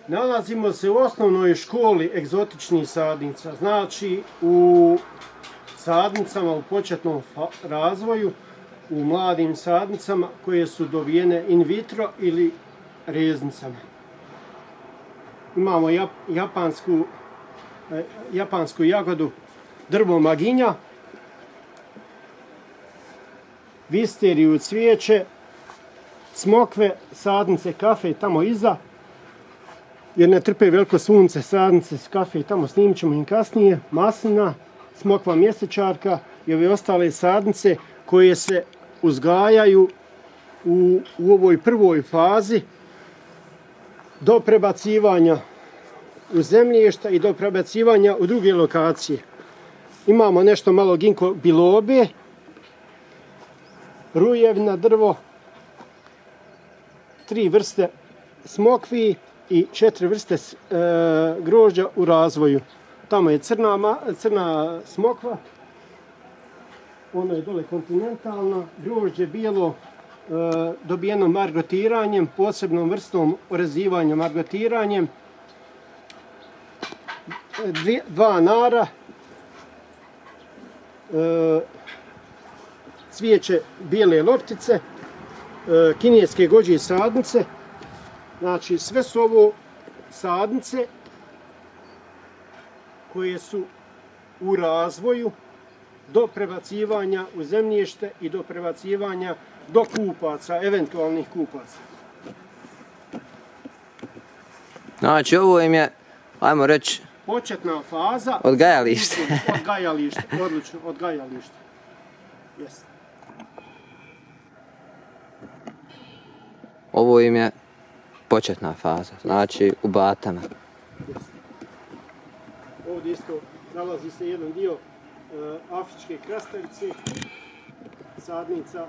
Nalazimo se u osnovnoj školi egzotičnih sadnica, znači u sadnicama u početnom razvoju, u mladim sadnicama koje su dobijene in vitro ili reznicama. Imamo japansku jagodu drvo maginja, visteriju cvijeće, smokve, sadnice kafe tamo iza, jer ne trpe veliko sunce, sadnice kafe tamo snimit ćemo im kasnije, maslina, smokva mjesečarka i ove ostale sadnice koje se uzgajaju u ovoj prvoj fazi do prebacivanja u zemljišta i do prebacivanja u druge lokacije. Imamo nešto malo ginko bilobe, rujevna drvo, 3 vrste smokvi i 4 vrste grožđa u razvoju. Tamo je crna smokva, ono je dole kontinentalna, grožđe bijelo dobijeno margotiranjem, posebnom vrstom orezivanja margotiranjem, 2 nara, cvijeće bijele loptice, kineske gođe sadnice. Znači sve su ovo sadnice koje su u razvoju do prebacivanja u zemljište i do prebacivanja do kupaca, eventualnih kupaca. Znači ovo im je, ajmo reći, početna faza odgajalište. Odgajalište, odlično, odgajalište. Jeste. Ovo im je početna faza, znači u batama. Jeste. Ovdje isto nalazi se jedan dio afričke krastavice, sadnica.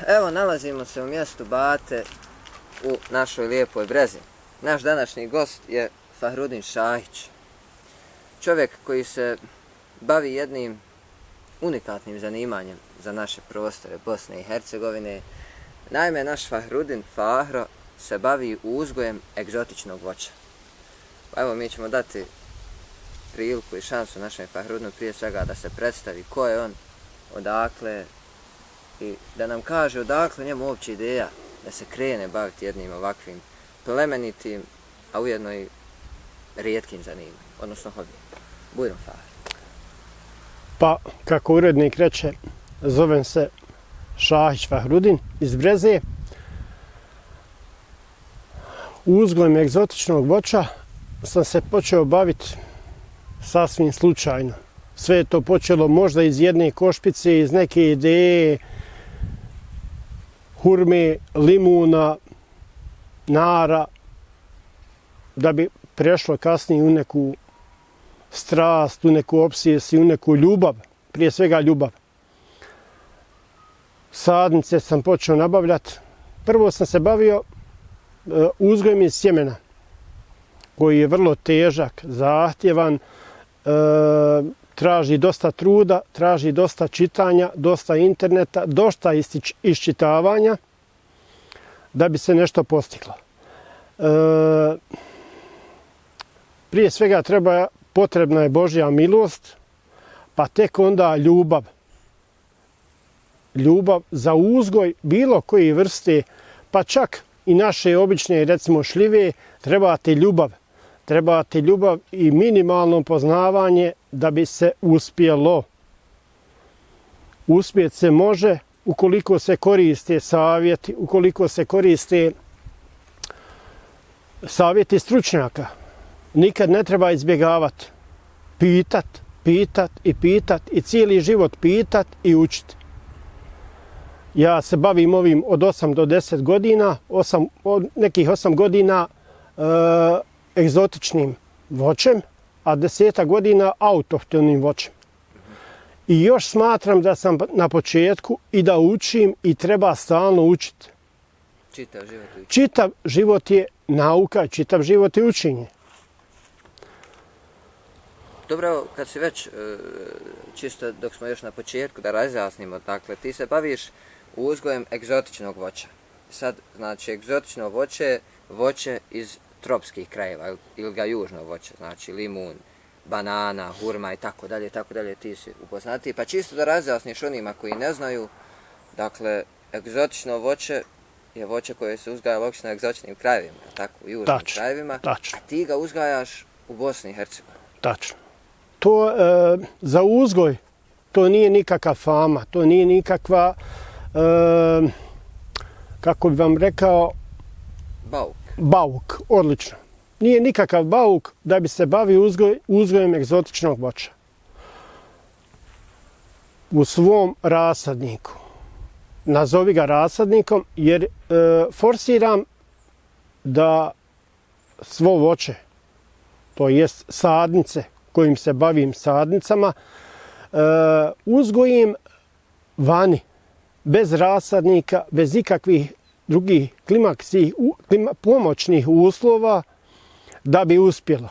Evo nalazimo se u mjestu Bate u našoj lijepoj brezi. Naš današnji gost je Fahrudin Šahić. Čovjek koji se bavi jednim unikatnim zanimanjem za naše prostore Bosne i Hercegovine. Naime, naš Fahrudin Fahro se bavi uzgojem egzotičnog voća. Evo mi ćemo dati priliku i šansu našem Fahrudinu prije svega da se predstavi ko je on, odakle i da nam kaže odakle njemu uopće ideja da se krene baviti jednim ovakvim plemenitim, a ujedno i rijetkim zanimanjem, odnosno hobijem. Bujrom Fahro. Pa, kako urednik reče, zovem se Šahić Fahrudin iz Breze. Uzgojem egzotičnog voća sam se počeo baviti sasvim slučajno. Sve je to počelo možda iz jedne košpice, iz neke ideje, hurme, limuna, nara, da bi prešlo kasnije u neku strast, u neku opsesiju, u neku ljubav, prije svega ljubav. Sadnice sam počeo nabavljati. Prvo sam se bavio uzgojem iz sjemena, koji je vrlo težak, zahtjevan, traži dosta truda, traži dosta čitanja, dosta interneta, dosta iščitavanja da bi se nešto postiglo. Prije svega potrebna je Božja milost, pa tek onda ljubav. Ljubav za uzgoj bilo koje vrste, pa čak i naše obične, recimo šljive, trebate ljubav. Trebate ljubav i minimalno poznavanje da bi se uspjelo. Uspjeti se može ukoliko se koriste savjeti, ukoliko se koriste savjeti stručnjaka. Nikad ne treba izbjegavati. Pitat i cijeli život pitat i učiti. Ja se bavim ovim od 8 do 10 godina, nekih 8 godina egzotičnim voćem, a 10 godina autohtonim voćem. I još smatram da sam na početku i da učim i treba stalno učiti. Čitav život je nauka, čitav život je učenje. Dobro, kad si već, čisto dok smo još na početku, da razjasnimo, dakle, ti se baviš uzgojem egzotičnog voća. Sad, znači, egzotično voće iz tropskih krajeva, ili ga južno voće, znači limun, banana, hurma i tako dalje, ti si upoznati. Pa čisto da razjasniš onima koji ne znaju, egzotično voće je voće koje se uzgaja logično na egzotičnim krajevima, tako, u južnim krajevima, a ti ga uzgajaš u Bosni i Hercegovini. Tačno. To za uzgoj, to nije nikakva fama, to nije nikakva, kako bi vam rekao, bauk, odlično. Nije nikakav bauk da bi se bavio uzgojem egzotičnog voća. U svom rasadniku. Nazovi ga rasadnikom jer forsiram da svo voće, to jest sadnice kojim se bavim sadnicama, uzgojim vani, bez rasadnika, bez ikakvih drugih pomoćnih uslova da bi uspjelo.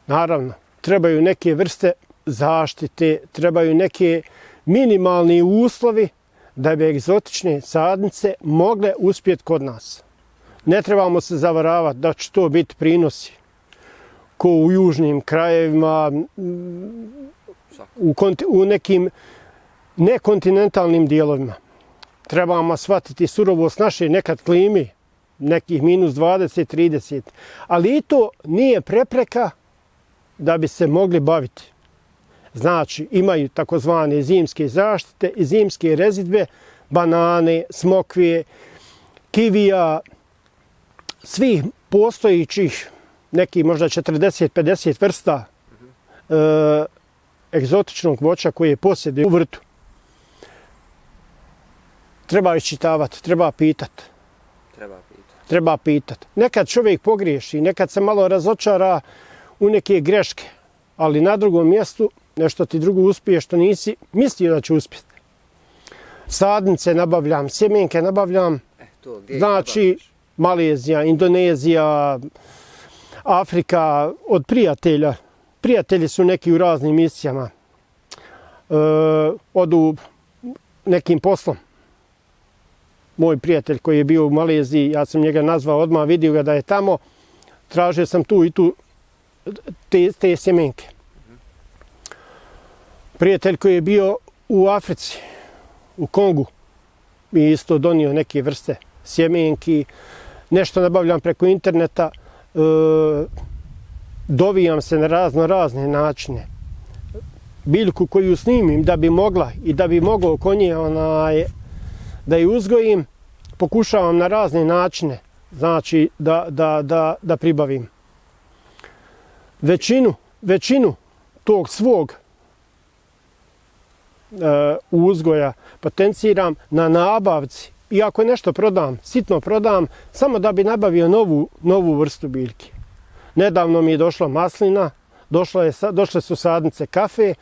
Naravno, trebaju neke vrste zaštite, trebaju neke minimalni uslovi da bi egzotične sadnice mogle uspjeti kod nas. Ne trebamo se zavaravati da će to biti prinosi ko u južnim krajevima, u nekim nekontinentalnim dijelovima. Trebamo shvatiti surovost naše nekad klimi, nekih minus 20, 30. Ali i to nije prepreka da bi se mogli baviti. Znači, imaju takozvane zimske zaštite i zimske rezidbe, banane, smokve, kivija, svih postojićih, nekih možda 40-50 vrsta egzotičnog voća koje posjeduje u vrtu. Treba iščitavati, treba pitati. Nekad čovjek pogriješi, nekad se malo razočara u neke greške, ali na drugom mjestu nešto ti drugo uspije što nisi mislio da će uspjeti. Sadnice nabavljam, sjemenke nabavljam, znači Malezija, Indonezija, Afrika, od prijatelja. Prijatelji su neki u raznim misijama. Odu nekim poslom. Moj prijatelj koji je bio u Maleziji, ja sam njega nazvao odmah, vidio ga da je tamo, tražio sam tu i tu te sjemenke. Prijatelj koji je bio u Africi, u Kongu, mi isto donio neke vrste sjemenki, nešto nabavljam preko interneta, dovijam se na razne načine. Biljku koju snimim da bi mogla i da bi mogao konje da je uzgojim, pokušavam na razne načine, znači da pribavim. Većinu tog svog uzgoja potenciram na nabavci. I ako nešto prodam, sitno prodam, samo da bi nabavio novu vrstu biljke. Nedavno mi je došla maslina, došle su sadnice kafe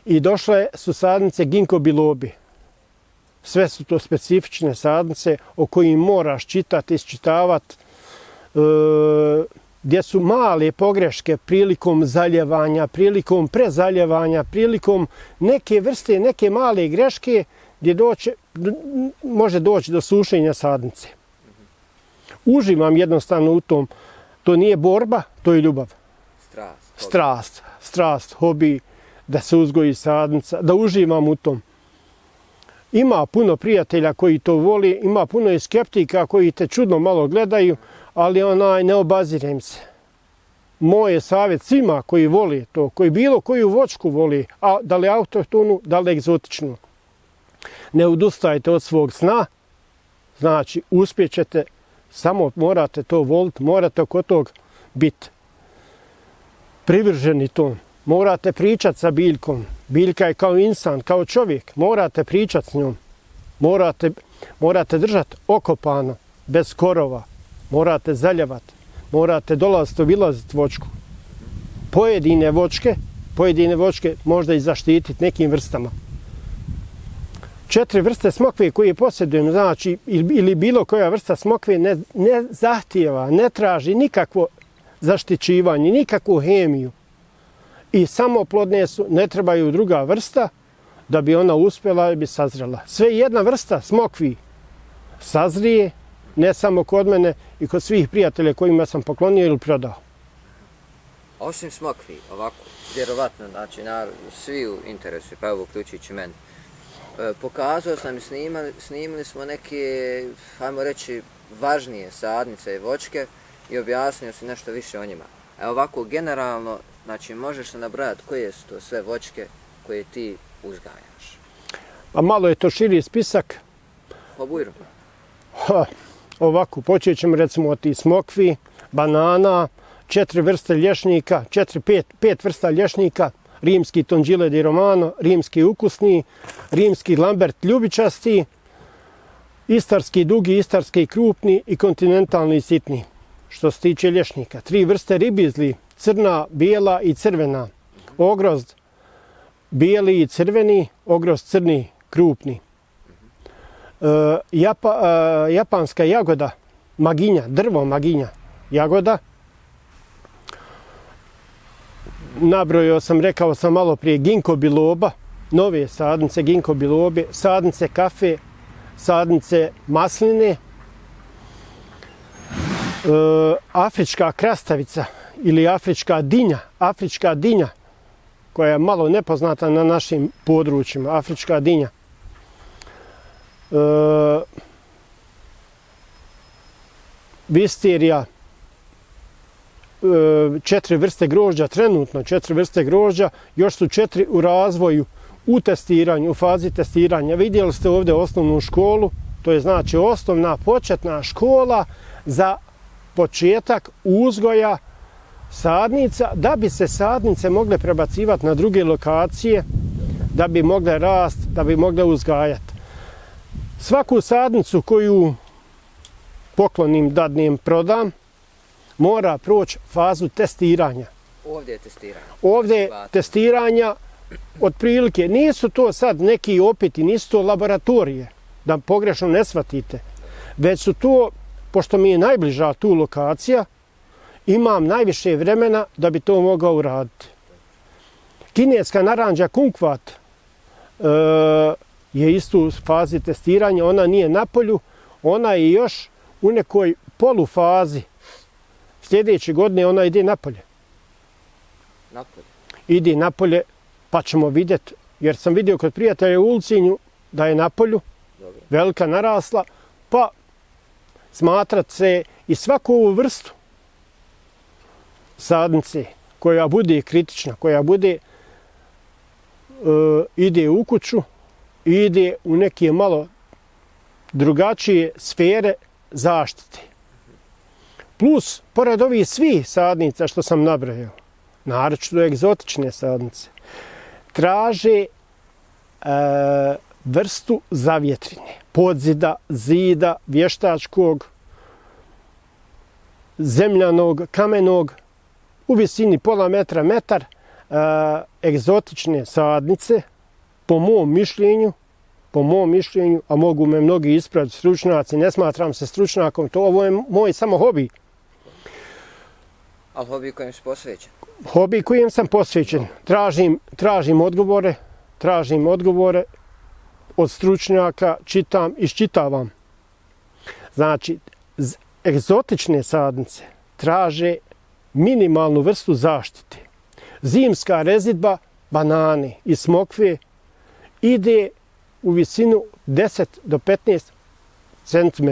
i došle su sadnice ginkgo bilobi. Sve su to specifične sadnice o kojim moraš čitati, isčitavati, gdje su male pogreške prilikom zaljevanja, prilikom prezaljevanja, prilikom neke vrste, neke male greške gdje može doći do sušenja sadnice. Uživam jednostavno u tom. To nije borba, to je ljubav. Strast, hobi, da se uzgoji sadnica, da uživam u tom. Ima puno prijatelja koji to voli, ima puno i skeptika koji te čudno malo gledaju, ali ne obazirem se. Moj je savjet svima koji voli to, koji bilo koju voćku voli, a da li autohtonu, da li egzotičnu. Ne odustajte od svog sna, znači uspjećete, samo morate to voliti, morate oko tog biti privrženi tom. Morate pričati sa biljkom. Biljka je kao insan, kao čovjek. Morate pričati s njom. Morate držati okopano, bez korova. Morate zaljevati. Morate dolaziti, obilaziti voćku. Pojedine voćke možda i zaštititi nekim vrstama. 4 vrste smokve koje posjedujem, znači, ili bilo koja vrsta smokve ne zahtijeva, ne traži nikakvo zaštićivanje, nikakvu hemiju. I samoplodne su, ne trebaju druga vrsta da bi ona uspjela i bi sazrela. Sve jedna vrsta smokvi sazrije, ne samo kod mene i kod svih prijatelja kojima sam poklonio ili prodao. Osim smokvi, ovako, vjerovatno, znači, svi u interesu, pa evo uključujući meni. Pokazao sam i snimili smo neke, ajmo reći, važnije sadnice i voćke i objasnio si nešto više o njima. A ovako, generalno, znači, možeš se nabrojati koje su to sve voćke koje ti uzgajaš? A malo je to širi spisak. Bujro. Ovako, počet ćemo recimo od tih smokvi, banana, 4 vrste lješnika, 5 vrsta lješnika, rimski tongile di romano, rimski ukusni, rimski lambert ljubičasti, istarski dugi, istarski krupni i kontinentalni sitni. Što se tiče lješnika, 3 vrste ribizli, crna, bijela i crvena, ogrozd bijeli i crveni, ogrozd crni, krupni. Japanska jagoda, maginja, drvo maginja, jagoda. Nabrojio sam, rekao sam malo prije, ginko biloba, nove sadnice ginko bilobe, sadnice kafe, sadnice masline, afrička krastavica ili afrička dinja, koja je malo nepoznata na našim područjima, afrička dinja. 'Wisteria, 4 vrste grožđa, trenutno 4 vrste grožđa, još su 4 u razvoju, u testiranju, u fazi testiranja. Vidjeli ste ovdje osnovnu školu, to je znači osnovna početna škola za početak uzgoja sadnica, da bi se sadnice mogle prebacivati na druge lokacije, da bi mogle rast, da bi mogle uzgajati. Svaku sadnicu koju poklonim, dadnem, prodam, mora proći fazu testiranja. Ovdje je testiranje. Ovdje je testiranja, otprilike, nisu to sad neki opiti, nisu to laboratorije, da pogrešno ne shvatite, već su to, pošto mi je najbliža tu lokacija, imam najviše vremena da bi to mogao uraditi. Kineska naranđa kumkvat je isto u fazi testiranja, ona nije na polju, ona je još u nekoj polufazi. Sljedeće godine ona ide napolje. Napolje? Ide napolje, pa ćemo vidjeti, jer sam vidio kod prijatelja u Ulcinju da je napolju, velika narasla, pa smatrat se i svaku ovu vrstu sadnice koja bude kritična, koja bude ide u kuću, ide u neke malo drugačije sfere zaštite. Plus, pored ovih svih sadnica što sam nabrojao, naročito egzotične sadnice, traže vrstu zavjetrine, podzida, zida, vještačkog, zemljanog, kamenog, u visini pola metra, metar, egzotične sadnice, po mom mišljenju, a mogu me mnogi ispraviti stručnjaci, ne smatram se stručnjakom, ovo je moj samo hobi. Ali hobi kojem si posvećen? Hobi kojem sam posvećen. Tražim odgovore od stručnjaka, čitam, iščitavam. Znači, egzotične sadnice traže minimalnu vrstu zaštite. Zimska rezidba banane i smokve ide u visinu 10 do 15 cm.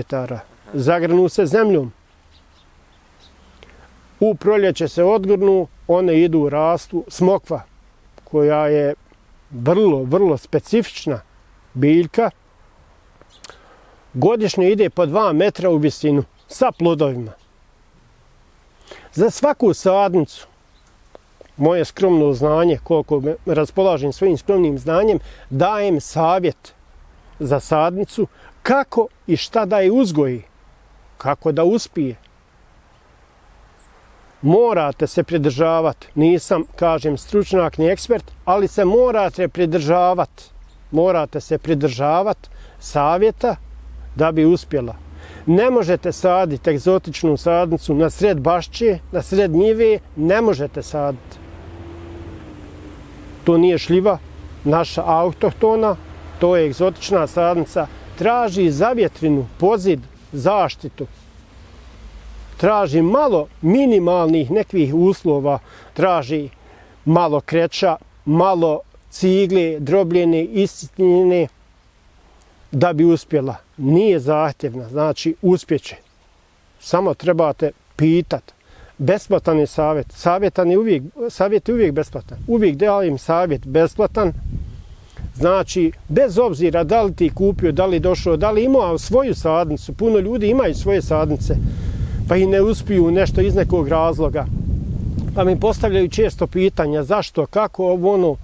Zagrnu se zemljom. U proljeće se odgrnu, one idu, rastu. Smokva, koja je vrlo specifična biljka, godišnje ide po 2 metra u visinu sa plodovima. Za svaku sadnicu, moje skromno znanje, koliko raspolažem svojim skromnim znanjem, dajem savjet za sadnicu kako i šta da je uzgoji, kako da uspije. Morate se pridržavati, nisam, kažem, stručnjak ni ekspert, ali se morate pridržavati savjeta da bi uspjela. Ne možete saditi egzotičnu sadnicu na sred bašče, na sred njive, ne možete saditi. To nije šljiva, naša autohtona, to je egzotična sadnica. Traži zavjetrinu, pozid, zaštitu. Traži malo minimalnih nekih uslova, traži malo kreča, malo cigle, drobljene, isitnjene, da bi uspjela. Nije zahtjevna, znači uspjeće. Samo trebate pitati. Besplatan je savjet. Savjet je uvijek besplatan. Uvijek dajem savjet besplatan. Znači, bez obzira da li ti kupio, da li došao, da li imao svoju sadnicu. Puno ljudi imaju svoje sadnice, pa i ne uspiju nešto iz nekog razloga. Pa mi postavljaju često pitanja zašto, kako, ono.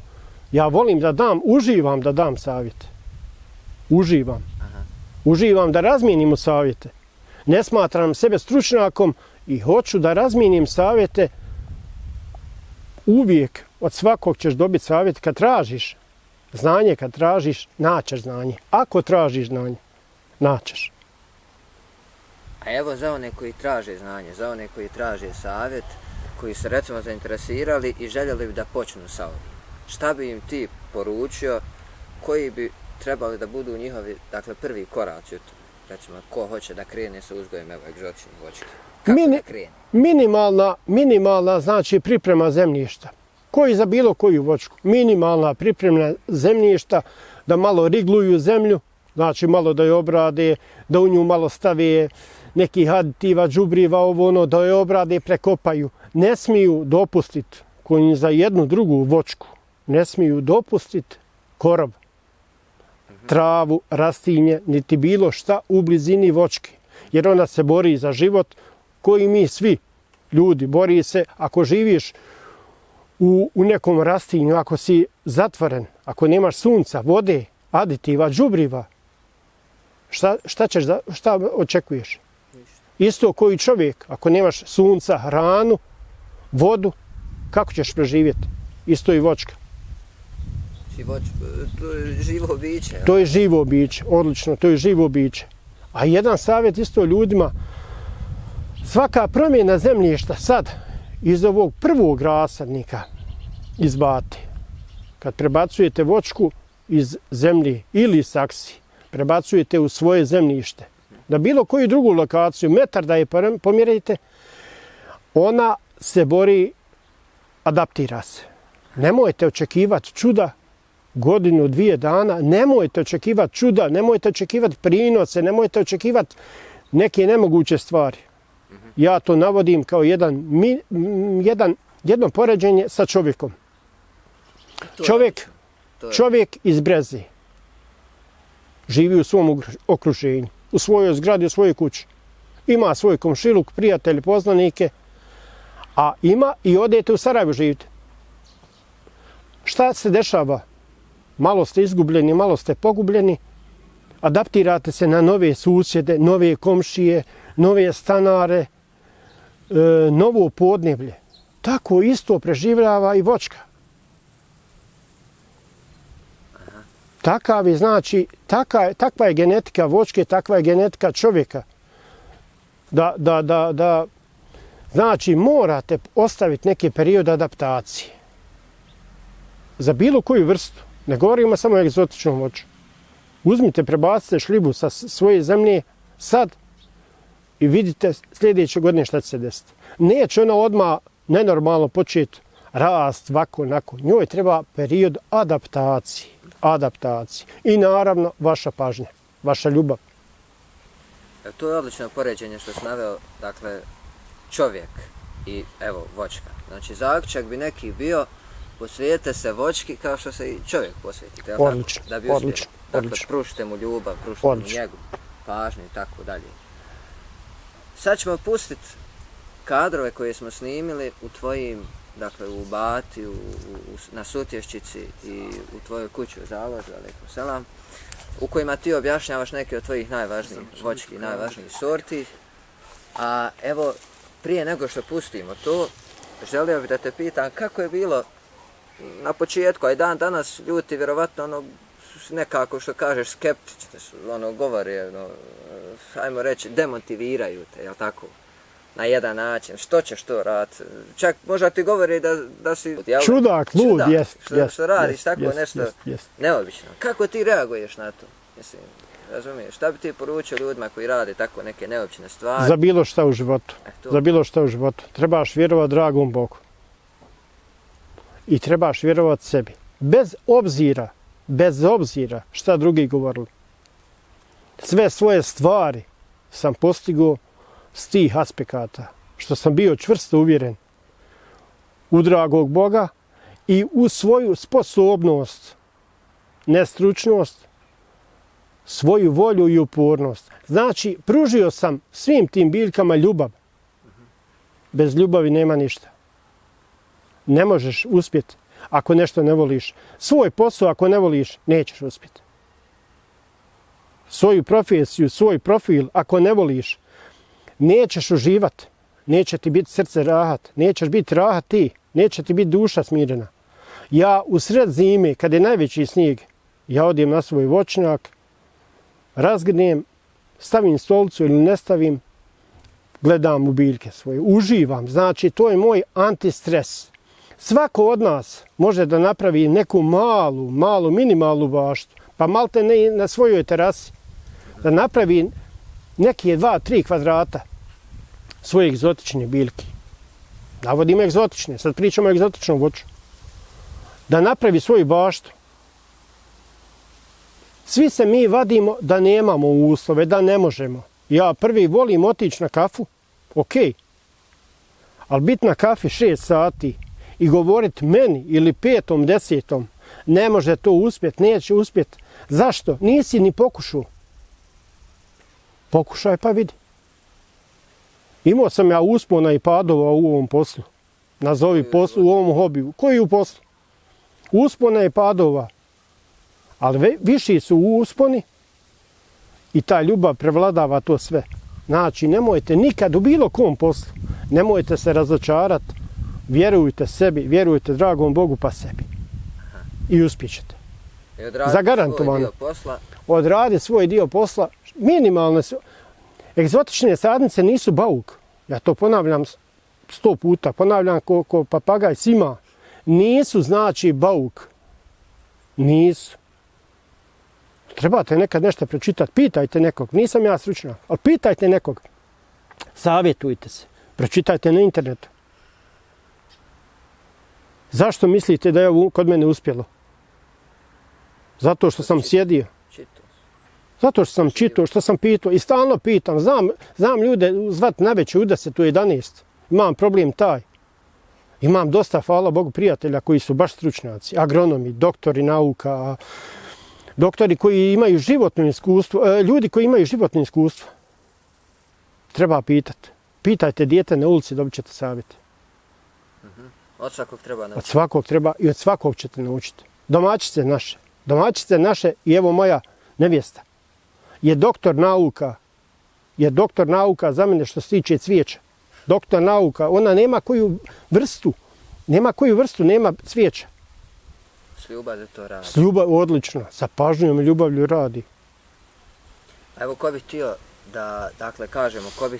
Ja volim da dam, uživam da dam savjet. Uživam. Uživam da razmijenimo savjete. Ne smatram sebe stručnjakom i hoću da razmijenim savjete. Uvijek od svakog ćeš dobiti savjet kad tražiš znanje, kad tražiš, naćeš znanje. Ako tražiš znanje, naćeš. A evo za one koji traže znanje, za one koji traže savjet, koji se recimo zainteresirali i željeli bi da počnu sa ovim. Šta bi im ti poručio, koji bi trebali da budu njihovi, dakle, prvi koraci u to? Recimo, ko hoće da krene sa uzgojem egzotičnih voćki? Kako da krene? Minimalna znači priprema zemljišta. Koji za bilo koju voćku. Minimalna priprema zemljišta, da malo rigluju zemlju, znači malo da je obrade, da u nju malo stave nekih aditiva, đubriva, da je obrade, prekopaju. Ne smiju dopustiti, koji za jednu drugu voćku, ne smiju dopustiti korov, travu, rastinje, niti bilo šta u blizini voćke. Jer ona se bori za život koji mi svi ljudi bori se. Ako živiš u nekom rastinju, ako si zatvoren, ako nemaš sunca, vode, aditiva, đubriva, šta očekuješ? Isto koji čovjek, ako nemaš sunca, hranu, vodu, kako ćeš preživjeti? Isto i voćka. To je živo biće. To je živo biće, odlično, to je živo biće. A jedan savjet isto ljudima, svaka promjena zemljišta sad, iz ovog prvog rasadnika izbate, kad prebacujete voćku iz zemlje ili saksi, prebacujete u svoje zemljište, da bilo koju drugu lokaciju, metar da je pomjerite, ona se bori, adaptira se. Nemojte očekivati čuda godinu, 2 dana, nemojte očekivati čuda, nemojte očekivati prinose, nemojte očekivati neke nemoguće stvari. Ja to navodim kao jedno poređenje sa čovjekom. Čovjek iz Breze živi u svom okruženju, u svojoj zgradi, u svojoj kući. Ima svoj komšiluk, prijatelje, poznanike, a ima i odete u Sarajevo živite. Šta se dešava? Malo ste izgubljeni, malo ste pogubljeni, adaptirate se na nove susjede, nove komšije, nove stanare, novo podneblje. Tako isto preživljava i voćka. Takav je, znači, takva je genetika voćke, takva je genetika čovjeka. Znači, morate ostaviti neki period adaptacije. Za bilo koju vrstu. Ne govorimo samo o egzotičnom voću. Uzmite, prebacite šljivu sa svoje zemlje sad i vidite sljedeće godine šta će se desiti. Neće ona odmah nenormalno početi rast, ovako, onako. Njoj treba period adaptacije. I naravno vaša pažnja, vaša ljubav. To je odlično poređenje što si naveo, dakle, čovjek i evo voćka. Znači, zaključak bi neki bio, posvijete se voćki kao što se i čovjek posvijeti. Odlično, da bi uspjeli. odlično. Dakle, pružite mu ljubav, pružite mu njegu, pažnju i tako dalje. Sad ćemo pustiti kadrove koje smo snimili u tvojim, dakle, u Bati, na Sutješčici i u tvojoj kući u Založu, alejkum selam, u kojima ti objašnjavaš neke od tvojih najvažnijih voćki, najvažnijih sorti. A evo, prije nego što pustimo to, želio bih da te pitam kako je bilo na početku, a i dan danas ljudi vjerovatno nekako što kažeš skeptični su, govore, ajmo reći, demotiviraju te, jel tako? Na jedan način, što ćeš to raditi? Čak možda ti govori da si... Čudak, lud, jest. Što radiš tako nešto neobično. Kako ti reaguješ na to? Mislim, razumiješ, šta bi ti poručio ljudima koji rade tako neke neobične stvari? Za bilo šta u životu. Za bilo šta u životu. Trebaš vjerovati dragom Bogu. I trebaš vjerovati sebi. Bez obzira šta drugi govorili. Sve svoje stvari sam postigao s tih aspekata. Što sam bio čvrsto uvjeren u dragog Boga i u svoju sposobnost, nestručnost, svoju volju i upornost. Znači, pružio sam svim tim biljkama ljubav. Bez ljubavi nema ništa. Ne možeš uspjeti ako nešto ne voliš. Svoj posao ako ne voliš, nećeš uspjeti. Svoju profesiju, svoj profil ako ne voliš, nećeš uživati. Neće ti biti srce rahat. Nećeš biti rahat ti. Neće ti biti duša smirena. Ja u sred zime, kad je najveći snijeg, ja odem na svoj voćnjak, razgrnem, stavim stolicu ili ne stavim, gledam u biljke svoje, uživam. Znači, to je moj antistres. Svako od nas može da napravi neku malu, minimalnu baštu, pa malte ne na svojoj terasi, da napravi neke 2-3 kvadrata svoje egzotične biljke. Navodimo egzotične, sad pričamo o egzotičnom voću. Da napravi svoju baštu. Svi se mi vadimo da nemamo uslove, da ne možemo. Ja prvi volim otići na kafu, ok. Ali biti na kafi 6 sati i govoriti meni ili 5, 10, ne može to uspjeti, neće uspjeti. Zašto? Nisi ni pokušao. Pokušaj pa vidi. Imao sam ja uspona i padova u ovom poslu. Nazovi poslu, u ovom hobiju. Koji u poslu? Uspona i padova. Ali viši su usponi i ta ljubav prevladava to sve. Znači, nemojte nikad u bilo kom poslu, nemojte se razočarati. Vjerujte sebi, vjerujte dragom Bogu pa sebi. I uspjećete. Zagarantovano. Odradi svoj dio posla. Minimalne su. Egzotične sadnice nisu bauk. Ja to ponavljam 100 puta. Ponavljam ko papagaj svima. Nisu znači bauk. Nisu. Trebate nekad nešto pročitati. Pitajte nekog. Nisam ja stručnjak. Ali pitajte nekog. Savjetujte se. Pročitajte na internetu. Zašto mislite da je kod mene uspjelo? Zato što sam sjedio. Zato što sam čitao, što sam pitao i stalno pitam. Znam ljude zvati naveče u 10, u 11. Imam problem taj. Imam dosta, hvala Bogu, prijatelja koji su baš stručnjaci. Agronomi, doktori nauka, doktori koji imaju životno iskustvo, ljudi koji imaju životno iskustvo. Treba pitati. Pitajte dijete na ulici, dobit ćete savjete. Od svakog treba naučiti. Od svakog treba i od svakog ćete naučiti. Domaćice naše. Domaćice naše i evo moja nevjesta. Je doktor nauka za mene što se tiče cvijeća. Doktor nauka, ona nema koju vrstu, nema cvijeća. S ljubavlju to radi. S ljubav, odlično. Sa pažnjom i ljubavlju radi. Evo, ko bih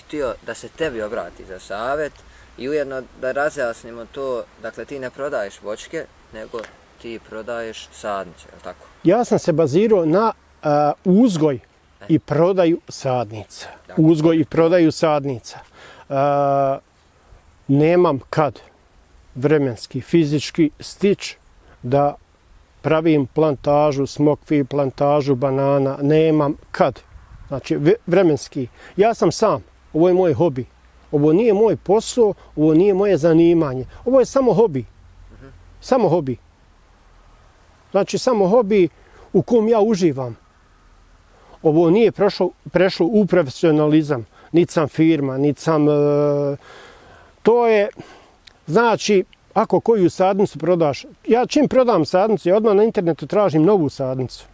htio da se tebi obrati za savjet i ujedno da razjasnimo to, dakle ti ne prodaješ voćke, nego ti prodaješ sadnice, je li tako? Ja sam se bazirao na uzgoj i prodaju sadnica. Uzgoj i prodaju sadnica. Nemam kad vremenski, fizički stić da pravim plantažu smokvi, plantažu banana. Nemam kad. Znači, vremenski. Ja sam sam. Ovo je moj hobi. Ovo nije moj posao, ovo nije moje zanimanje. Ovo je samo hobi. Samo hobi. Znači, samo hobi u kom ja uživam. Ovo nije prešlo u profesionalizam. Niti sam firma, niti sam... to je, znači, ako koju sadnicu prodaš, ja čim prodam sadnicu, ja odmah na internetu tražim novu sadnicu.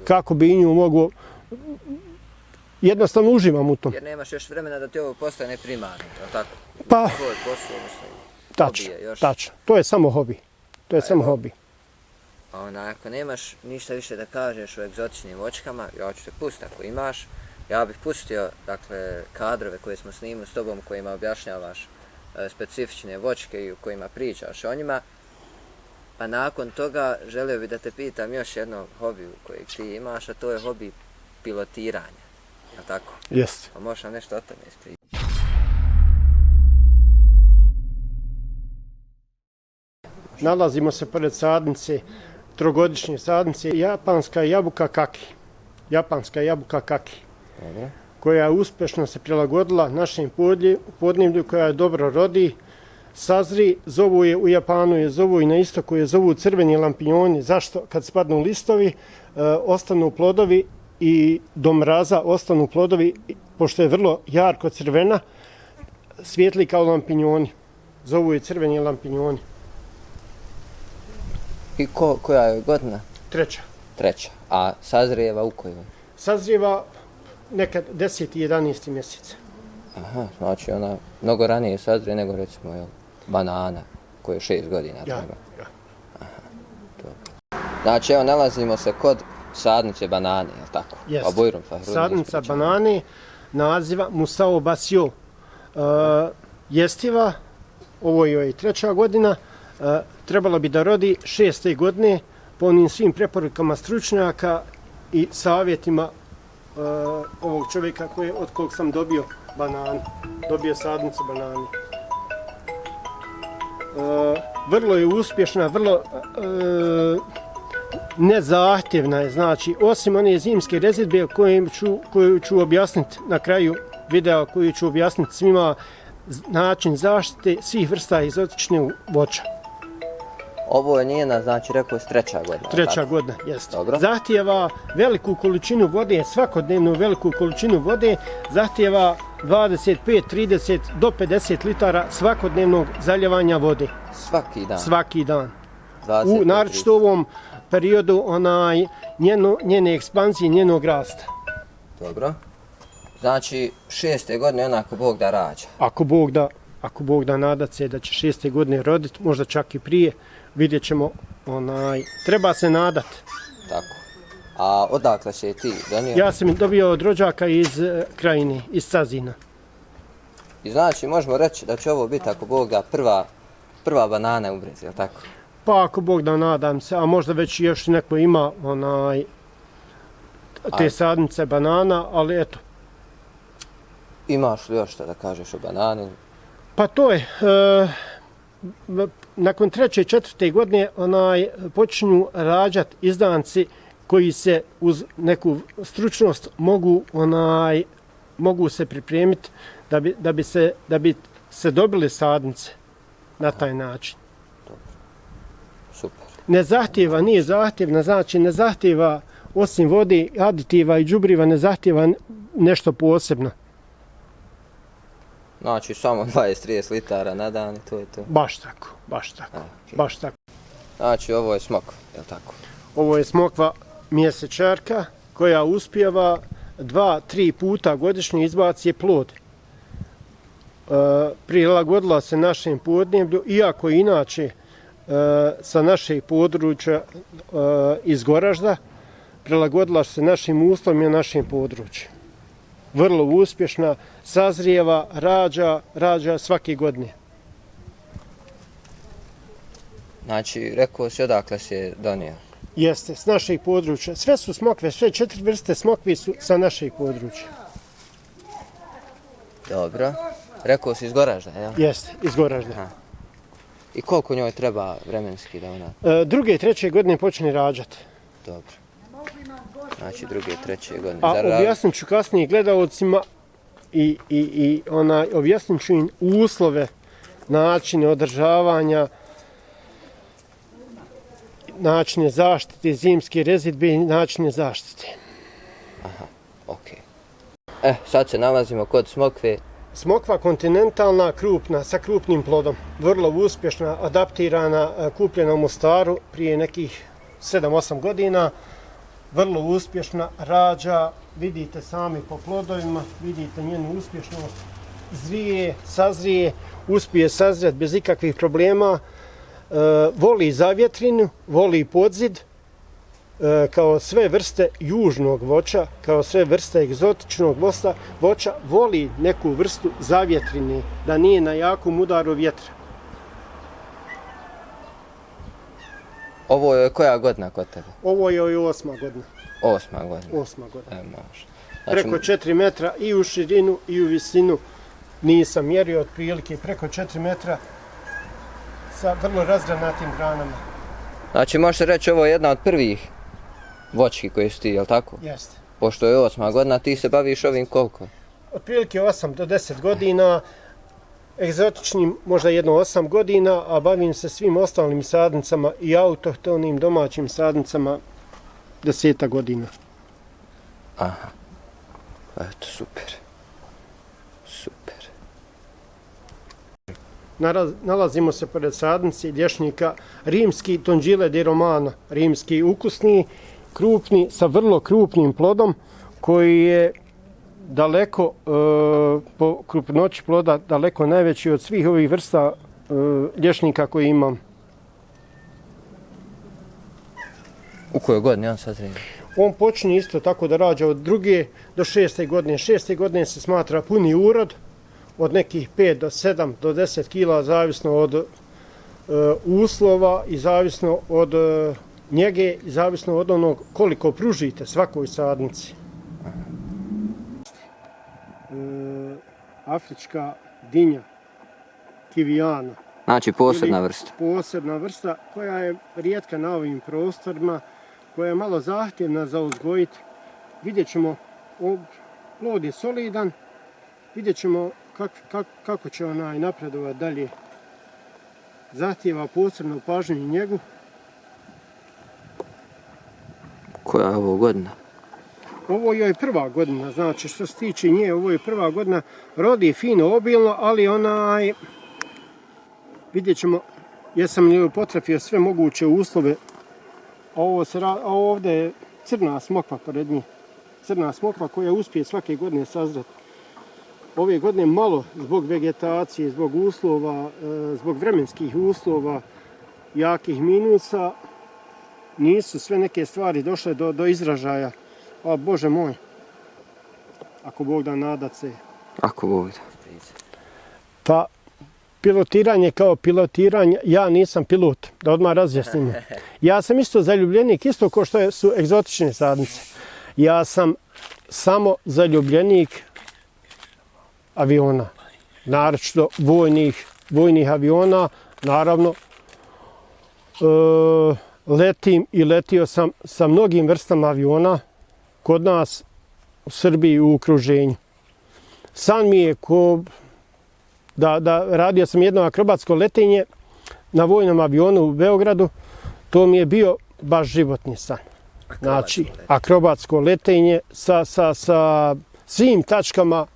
Kako bi nju mogu... Jednostavno uživam u tom. Jer nemaš još vremena da ti ovo postane primarno, je tako? Pa, tačno. To je samo hobi. To je samo hobi. Ako nemaš ništa više da kažeš o egzotičnim voćkama, ja ću te pustiti ako imaš. Ja bih pustio, dakle, kadrove koje smo snimili s tobom, kojima objašnjavaš specifične voćke i u kojima pričaš o njima. A nakon toga želio bih da te pitam još jedno hobiju kojeg ti imaš, a to je hobi pilotiranja. Je li tako? Jeste. Pa možeš nam nešto o tome ispričati? Nalazimo se pored sadnice, trogodišnje sadnice, japanska jabuka kaki. Japanska jabuka kaki. Dobro. Koja uspješno se prilagodila našem podneblju, koja dobro rodi, sazri, zovu je u Japanu, je zovu i na istoku, je zovu crveni lampinjoni. Zašto? Kad spadnu listovi, ostanu plodovi i do mraza ostanu plodovi, pošto je vrlo jarko crvena, svijetli kao lampinjoni. Zovu je crveni lampinjoni. I koja je godina? Treća. Treća. A sazrijeva u kojoj? Sazrijeva nekad 10. i 11. mjesec. Aha, znači ona mnogo ranije sazrije nego recimo banana koja je 6 godina treba. Ja. Aha, dobro. Znači evo nalazimo se kod sadnice banane, je li tako? Jeste. Sadnica banane naziva Musao Basio. Jestiva, ovo je i treća godina, trebalo bi da rodi 6. godine po onim svim preporukama stručnjaka i savjetima ovog čovjeka od kog sam dobio bananu, dobio sadnicu banane. Vrlo je uspješna, vrlo nezahtjevna je, znači osim one zimske rezidbe koju ću objasniti na kraju videa, koju ću objasniti svima način zaštite svih vrsta egzotičnih voća. Ovo je njena, znači rekao si treća godina. Treća godina, jeste. Dobro. Zahtijeva veliku količinu vode, svakodnevnu veliku količinu vode, zahtijeva 25, 30 do 50 litara svakodnevnog zaljevanja vode. Svaki dan? Svaki dan. U naročito ovom periodu njene ekspanzije, njenog rasta. Dobro. Znači 6. godine onako Bog da rađa. Ako Bog da nadat se da će 6. godine roditi, možda čak i prije, vidjet ćemo, treba se nadat. Tako. A odakle se ti donio? Ja sam dobio od rođaka iz Krajine, iz Cazina. I znači možemo reći da će ovo biti, ako Bog da, prva banana u Brezi, je li tako? Pa ako Bog da, nadam se, a možda već još neko ima te sadnice banana, ali eto. Imaš li još što da kažeš o banani? Pa to je, nakon 3. 4. godine počinju rađati izdanci koji se uz neku stručnost mogu se pripremiti da bi se dobili sadnice na taj način. Dobro. Super. Nije zahtjevna, znači ne zahtjeva osim vode, aditiva i đubriva, ne zahtjeva nešto posebno. Znači samo 20-30 litara na dan i to je to. Baš tako. Znači ovo je smokva, je li tako? Ovo je smokva mjesečarka koja uspijeva 2-3 puta godišnje izbaci plod. Prilagodila se našem podneblju, iako inače sa našeg područja iz Goražda, prilagodila se našim uslovima i našem području. Vrlo uspješna, sazrijeva, rađa svake godine. Znači, rekao si odakle si je donio? Jeste, s našeg područja. Sve su smokve, sve 4 vrste smokvi su sa našeg područja. Dobro. Rekao si iz Goražda, jel? Jeste, iz Goražda. Aha. I koliko njoj treba vremenski da ona? 2. i 3. godine počne rađati. Dobro. Znači 2. i 3. godine. A objasnit ću kasnije gledalcima i objasnit ću im uslove, načine održavanja, načine zaštite, zimske rezidbe i načine zaštite. Aha, okej. Sad se nalazimo kod smokve. Smokva kontinentalna, krupna, sa krupnim plodom. Vrlo uspješna, adaptirana, kupljena u Mostaru prije nekih 7-8 godina. Vrlo uspješna, rađa, vidite sami po plodovima, vidite njenu uspješnost. Zrije, sazrije, uspije sazrijati bez ikakvih problema. voli zavjetrinu, voli podzid, kao sve vrste južnog voća, kao sve vrste egzotičnog voća, voli neku vrstu zavjetrine, da nije na jakom udaru vjetra. Ovo je koja godina kod tebe? Ovo je 8. godina. 8. godina. 8. godina. Može. Preko 4 metra i u širinu i u visinu. Nisam mjerio otprilike preko 4 metra sa vrlo razgranatim granama. Znači možete reći ovo je jedna od prvih voćki koji su ti, jel tako? Jeste. Pošto je 8. godina, ti se baviš ovim koliko? Otprilike 8 do 10 godina, egzotičnim možda jedno 8 godina, a bavim se svim ostalim sadnicama i autohtonim domaćim sadnicama 10 godina. Aha. Eto, super. Super. Nalazimo se pored sadnice lješnjika rimski Tongile di Romano, rimski ukusni, krupni, sa vrlo krupnim plodom koji je daleko, po krupnoći ploda, daleko najveći od svih ovih vrsta lješnjika koje imam. U kojoj godini on sad redi? On počinje isto tako da rađa od 2. do 6. godine. 6. godine se smatra puni urod, od nekih 5 do 7 do 10 kila, zavisno od uslova i zavisno od njege i zavisno od onog koliko pružite svakoj sadnici. Afrička dinja, kivijana. Znači posebna vrsta. Posebna vrsta koja je rijetka na ovim prostorima, koja je malo zahtjevna za uzgojiti. Vidjet ćemo, plod je solidan, vidjet ćemo kako će onaj napredovati dalje. Zahtjeva posebnu pažnju i njegu. Koja je ovo godina? Ovo je prva godina, znači što se tiče nje, ovo je prva godina, rodi fino, obilno, ali onaj, vidjet ćemo, jesam li potrafio sve moguće uslove. Ovdje je crna smokva pored nje, crna smokva koja uspije svake godine sazrati. Ove godine malo zbog vegetacije, zbog uslova, zbog vremenskih uslova, jakih minusa, nisu sve neke stvari došle do izražaja. A Bože moj, ako Bog da nadat se. Ako Bog da. Pa, pilotiranje kao pilotiranje, ja nisam pilot, da odmah razjasnimo. Ja sam isto zaljubljenik, isto kao što su egzotične sadnice. Ja sam samo zaljubljenik aviona, naročito vojnih aviona, naravno. Letim i letio sam sa mnogim vrstama aviona kod nas u Srbiji u okruženju. San mi je da radio sam jedno akrobatsko letenje na vojnom avionu u Beogradu, to mi je bio baš životni san. Znači, akrobatsko letenje sa svim tačkama,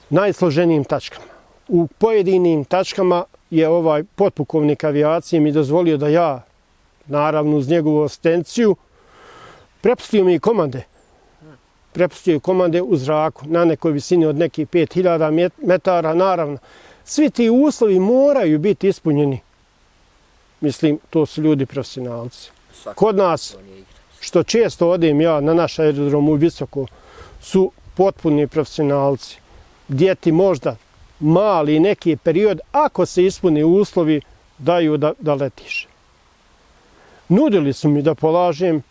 najsloženijim tačkama. U pojedinim tačkama je ovaj potpukovnik avijacije mi dozvolio da ja, naravno uz njegovu asistenciju, prepustio mi komande. Prepustio komande u zraku na nekoj visini od nekih 5000 metara, naravno. Svi ti uslovi moraju biti ispunjeni. Mislim, to su ljudi profesionalci. Kod nas, što često odem ja na naš aerodrom u Visoko, su potpuni profesionalci. Gdje ti možda mali neki period, ako se ispuni uslovi, daju da letiš. Nudili su mi da polažem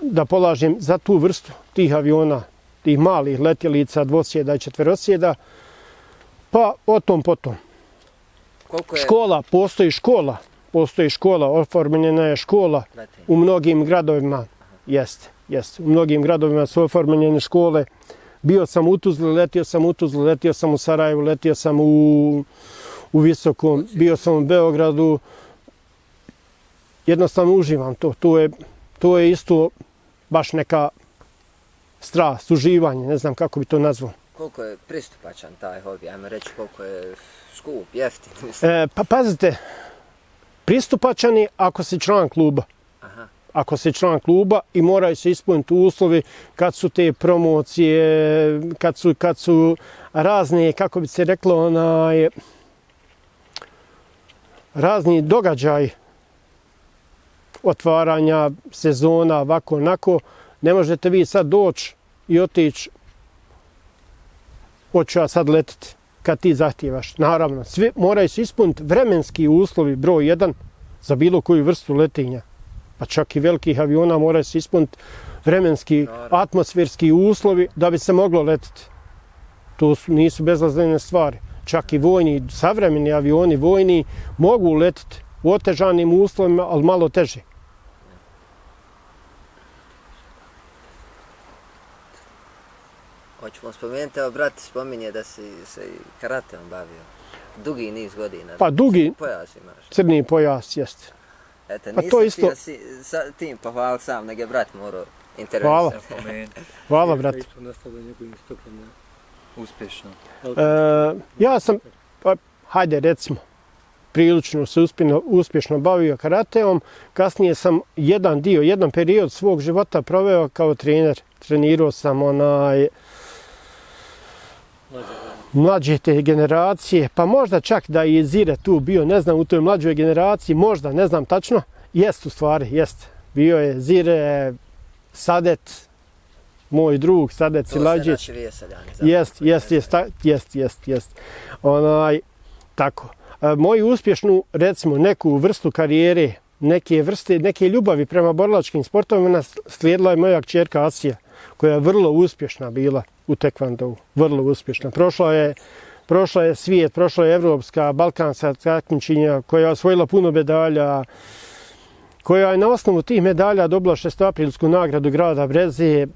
da polažem za tu vrstu tih aviona, tih malih letjelica, dvosjeda i četverosjeda, pa o tom potom. Škola, postoji škola, oformljena je škola u mnogim gradovima, jeste. U mnogim gradovima su oformljene škole. Bio sam u Tuzli, letio sam u Sarajevu, letio sam u Visokom, bio sam u Beogradu. Jednostavno uživam to. To je isto baš neka strast, uživanje, ne znam kako bi to nazvao. Koliko je pristupačan taj hobi, ajmo reći koliko je skup, jeftin? Pa pazite, pristupačan je ako si član kluba. Aha. ako si član kluba i moraju se ispuniti uslovi kad su te promocije, kad su razne, kako bi se reklo, razni događaj otvaranja sezona, ovako, onako. Ne možete vi sad doći i otići, hoću ja sad letiti kad ti zahtijevaš. Naravno, svi moraju se ispuniti vremenski uslovi broj 1 za bilo koju vrstu letenja. Pa čak i velikih aviona moraju se ispuniti vremenski, atmosferski uslovi da bi se moglo letiti. To nisu bezazlene stvari. Čak i vojni, savremeni avioni vojni mogu letiti u otežanim uslovima, ali malo teže. Hoćemo spomenuti, evo brat spominje da si se i karateom bavio. Dugi niz godina. Pa dugi, pojas imaš. Crni pojas, jeste. Eto, Pa nisam to isto... htio si sa tim pohvaliti sam, nego je brat morao intervenisati. Hvala. Hvala, brate. Isto nastavlja njegovim stopama uspješno. Ja sam, pa, hajde recimo, prilično se uspješno bavio karateom. Kasnije sam jedan period svog života proveo kao trener. Trenirao sam mlađe te generacije, pa možda čak da je Zire tu bio, ne znam, u toj mlađoj generaciji, možda, ne znam tačno, jest u stvari, jest. Bio je Zire, Sadet, moj drug, Sadet Silađić. To se naši Jest. Tako. Moju uspješnu, recimo, neku vrstu karijere, neke ljubavi prema borilačkim sportovima slijedila je moja kćerka Asija, koja je vrlo uspješna bila u tekvandovu. Vrlo uspješna. Prošla je svijet, prošla je evropska, balkanska takmičenja, koja je osvojila puno medalja, koja je na osnovu tih medalja dobila 6. nagradu grada Breze,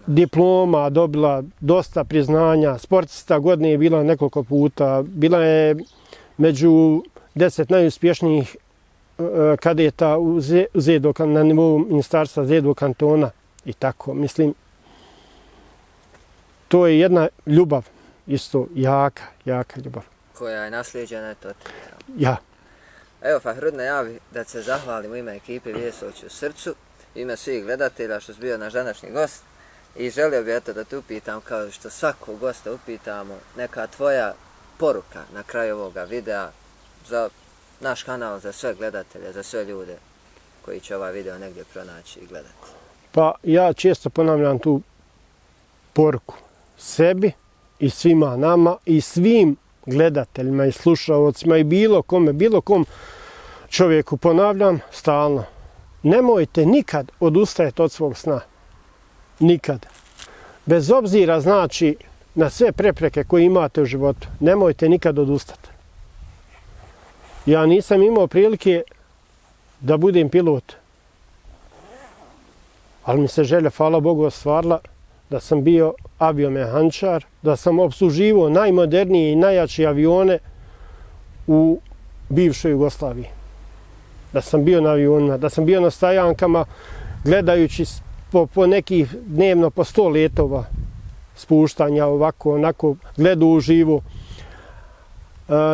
diploma, dobila dosta priznanja, sportista godine je bila nekoliko puta, bila je među 10 najuspješnijih kadeta na nivou ministarstva Zedo kantona i tako. Mislim, to je jedna ljubav, isto jaka ljubav. Koja je naslijeđena, eto. Ja. Evo, Fahrud najavi da se zahvalim u ime ekipe Vijesoći u srcu, u ime svih gledatelja što su bio naš današnji gost. I želio bih eto da te upitam, kao što svakog gosta upitamo, neka tvoja poruka na kraju ovoga videa za naš kanal, za sve gledatelje, za sve ljude koji će ovaj video negdje pronaći i gledati. Pa ja često ponavljam tu poruku sebi i svima nama i svim gledateljima i slušaocima i bilo kom čovjeku ponavljam stalno. Nemojte nikad odustajati od svog sna. Nikad. Bez obzira znači na sve prepreke koje imate u životu, nemojte nikad odustati. Ja nisam imao prilike da budem pilot, ali mi se želja, hvala Bogu, ostvarila da sam bio aviomehaničar, da sam opsluživao najmodernije i najjače avione u bivšoj Jugoslaviji. Da sam bio na avionima, da sam bio na stajankama gledajući po nekih dnevno po 100 letova spuštanja, ovako, onako, gledao uživo.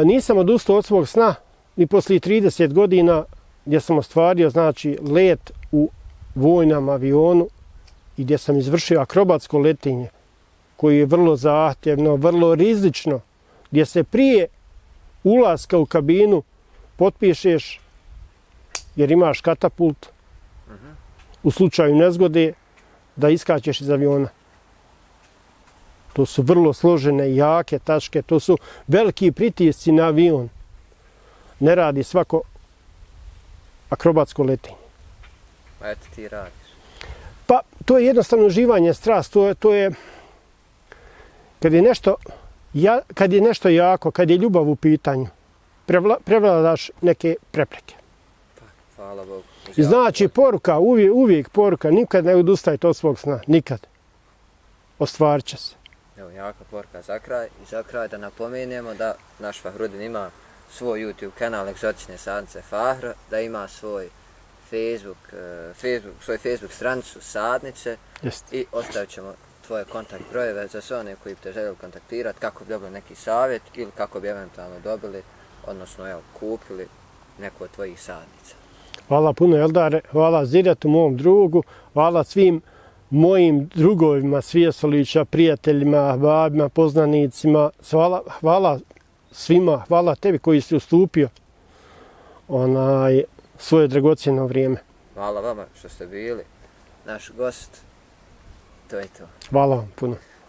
Nisam odustao od svog sna ni poslije 30 godina gdje sam ostvario, znači, let u vojnom avionu i gdje sam izvršio akrobatsko letenje, koje je vrlo zahtjevno, vrlo rizično, gdje se prije ulaska u kabinu potpišeš jer imaš katapult u slučaju nezgode da iskačeš iz aviona. To su vrlo složene, jake tačke, to su veliki pritisci na avion. Ne radi svako akrobatsko letenje. A eto ti radiš. Pa to je jednostavno uživanje, strast, to je kad je nešto jako, kad je ljubav u pitanju, prevladaš neke prepreke. Pa, hvala Bogu. I znači poruka, uvijek poruka, nikad ne odustajte od svog sna, nikad. Ostvarit će se. Evo, jaka poruka za kraj. I za kraj da napomenemo da naš Fahrudin ima svoj YouTube kanal Egzotične sadnice Fahra, da ima svoj Facebook stranicu Sadnice. Jest. I ostavit ćemo tvoje kontakt brojeve za sve one koji bi te željeli kontaktirati, kako bi dobili neki savjet ili kako bi eventualno dobili, odnosno kupili neku od tvojih sadnica. Hvala puno Eldare, hvala Ziratu, mom drugu, hvala svim mojim drugovima, Svjesolića, prijateljima, babima, poznanicima. Hvala svima, hvala tebi koji si ustupio svoje dragocjeno vrijeme. Hvala vama što ste bili naš gost. To je to. Hvala vam puno.